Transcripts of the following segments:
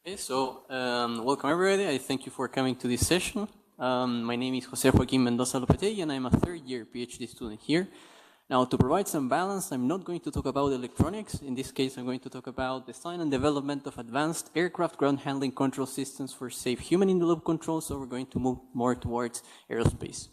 Okay, so welcome everybody. I thank you for coming to this session. My name is José Mendoza Lopetegui, and I'm a third-year PhD student here. Now, to provide some balance, I'm not going to talk about electronics. In this case, I'm going to talk about design and development of advanced aircraft ground handling control systems for safe human-in-the-loop control, so we're going to move more towards aerospace.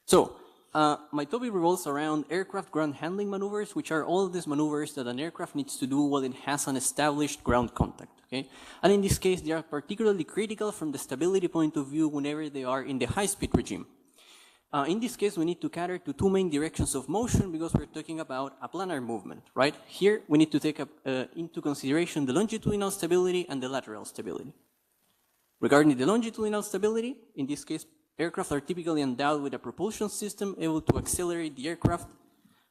So, my topic revolves around aircraft ground handling maneuvers, which are all of these maneuvers that an aircraft needs to do while it has an established ground contact. Okay? And in this case, they are particularly critical from the stability point of view whenever they are in the high-speed regime. In this case, we need to cater to two main directions of motion because we're talking about a planar movement, right? Here, we need to take into consideration the longitudinal stability and the lateral stability. Regarding the longitudinal stability, in this case, aircraft are typically endowed with a propulsion system able to accelerate the aircraft,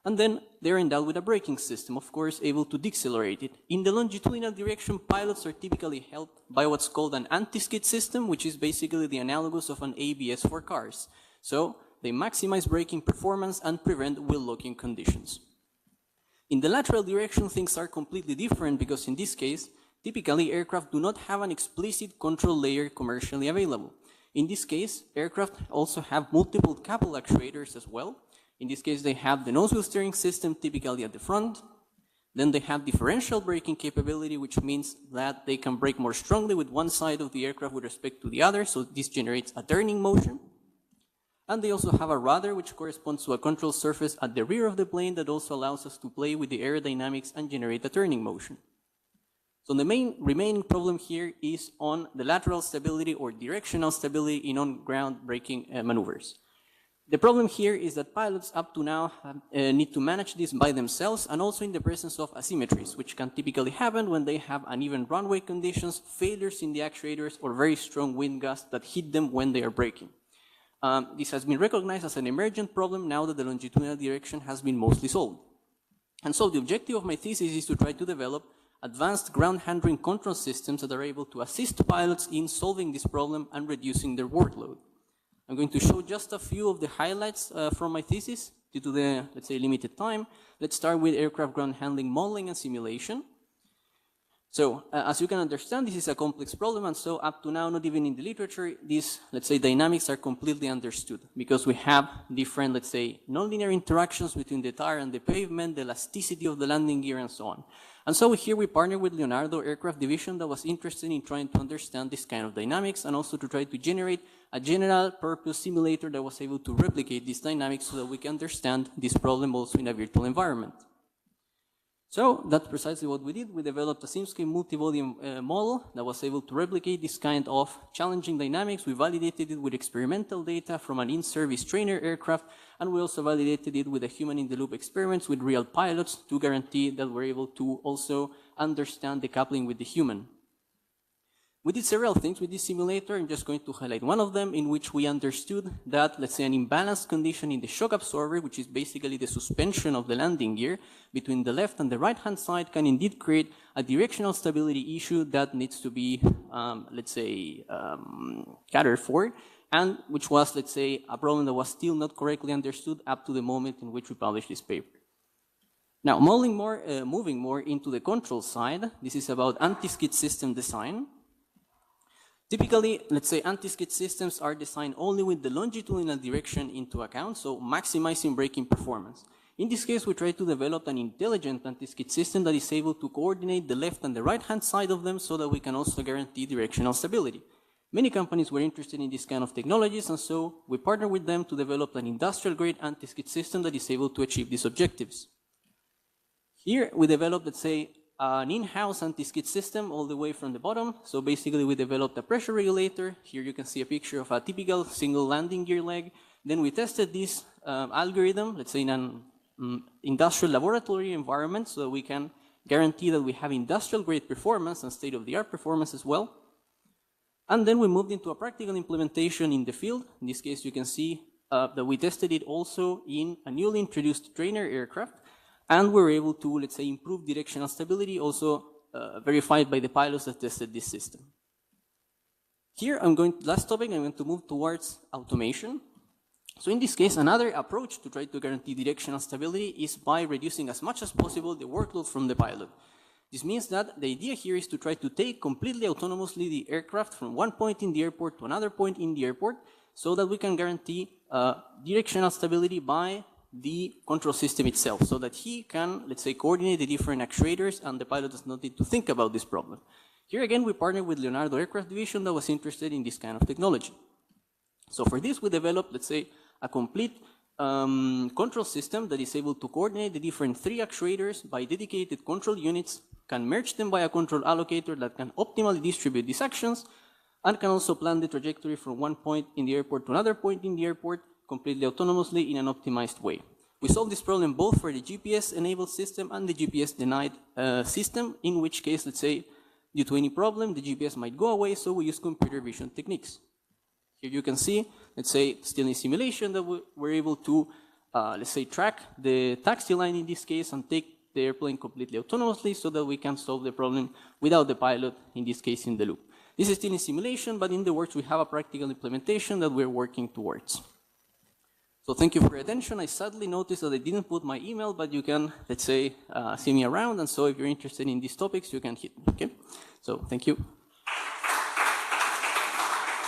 and then they're endowed with a braking system, of course, able to decelerate it. In the longitudinal direction, pilots are typically helped by what's called an anti-skid system, which is basically the analogous of an ABS for cars. So they maximize braking performance and prevent wheel-locking conditions. In the lateral direction, things are completely different because in this case, typically aircraft do not have an explicit control layer commercially available. In this case, aircraft also have multiple couple actuators as well. In this case, they have the nose wheel steering system typically at the front. Then they have differential braking capability, which means that they can brake more strongly with one side of the aircraft with respect to the other, so this generates a turning motion. And they also have a rudder, which corresponds to a control surface at the rear of the plane that also allows us to play with the aerodynamics and generate a turning motion. So the main remaining problem here is on the lateral stability or directional stability in on-ground braking maneuvers. The problem here is that pilots up to now need to manage this by themselves and also in the presence of asymmetries, which can typically happen when they have uneven runway conditions, failures in the actuators, or very strong wind gusts that hit them when they are braking. This has been recognized as an emergent problem now that the longitudinal direction has been mostly solved. And so the objective of my thesis is to try to develop advanced ground handling control systems that are able to assist pilots in solving this problem and reducing their workload. I'm going to show just a few of the highlights from my thesis due to the, let's say, limited time. Let's start with aircraft ground handling modeling and simulation. So, as you can understand, this is a complex problem, and so up to now, not even in the literature, these, let's say, dynamics are completely understood because we have different, let's say, nonlinear interactions between the tire and the pavement, the elasticity of the landing gear, and so on. And so here we partnered with Leonardo Aircraft Division that was interested in trying to understand this kind of dynamics and also to try to generate a general purpose simulator that was able to replicate these dynamics so that we can understand this problem also in a virtual environment. So that's precisely what we did. We developed a SimScape multi-volume model that was able to replicate this kind of challenging dynamics. We validated it with experimental data from an in-service trainer aircraft, and we also validated it with a human-in-the-loop experiments with real pilots to guarantee that we're able to also understand the coupling with the human. We did several things with this simulator. I'm just going to highlight one of them in which we understood that, let's say, an imbalanced condition in the shock absorber, which is basically the suspension of the landing gear between the left and the right-hand side, can indeed create a directional stability issue that needs to be, let's say, catered for, and which was, let's say, a problem that was still not correctly understood up to the moment in which we published this paper. Now, moving more into the control side, this is about anti-skid system design. Typically, let's say anti-skid systems are designed only with the longitudinal direction into account, so maximizing braking performance. In this case, we try to develop an intelligent anti-skid system that is able to coordinate the left and the right-hand side of them so that we can also guarantee directional stability. Many companies were interested in this kind of technologies, and so we partnered with them to develop an industrial-grade anti-skid system that is able to achieve these objectives. Here, we developed, let's say, an in-house anti-skid system all the way from the bottom. So basically we developed a pressure regulator. Here you can see a picture of a typical single landing gear leg. Then we tested this algorithm, let's say in an industrial laboratory environment so that we can guarantee that we have industrial grade performance and state-of-the-art performance as well. And then we moved into a practical implementation in the field. In this case you can see that we tested it also in a newly introduced trainer aircraft. And we're able to, let's say, improve directional stability, also verified by the pilots that tested this system. Here, last topic, I'm going to move towards automation. So in this case, another approach to try to guarantee directional stability is by reducing as much as possible the workload from the pilot. This means that the idea here is to try to take completely autonomously the aircraft from one point in the airport to another point in the airport so that we can guarantee directional stability by the control system itself, so that he can, let's say, coordinate the different actuators and the pilot does not need to think about this problem. Here again, we partnered with Leonardo Aircraft Division that was interested in this kind of technology. So for this, we developed, let's say, a complete control system that is able to coordinate the different 3 actuators by dedicated control units, can merge them by a control allocator that can optimally distribute these actions, and can also plan the trajectory from one point in the airport to another point in the airport completely autonomously in an optimized way. We solved this problem both for the GPS-enabled system and the GPS-denied system, in which case, let's say, due to any problem, the GPS might go away, so we use computer vision techniques. Here you can see, let's say, still in simulation, that we're able to, let's say, track the taxi line in this case and take the airplane completely autonomously so that we can solve the problem without the pilot, in this case, in the loop. This is still in simulation, but in the works we have a practical implementation that we're working towards. So thank you for your attention. I sadly noticed that I didn't put my email, but you can, let's say, see me around, and so if you're interested in these topics, you can hit me, okay? So thank you.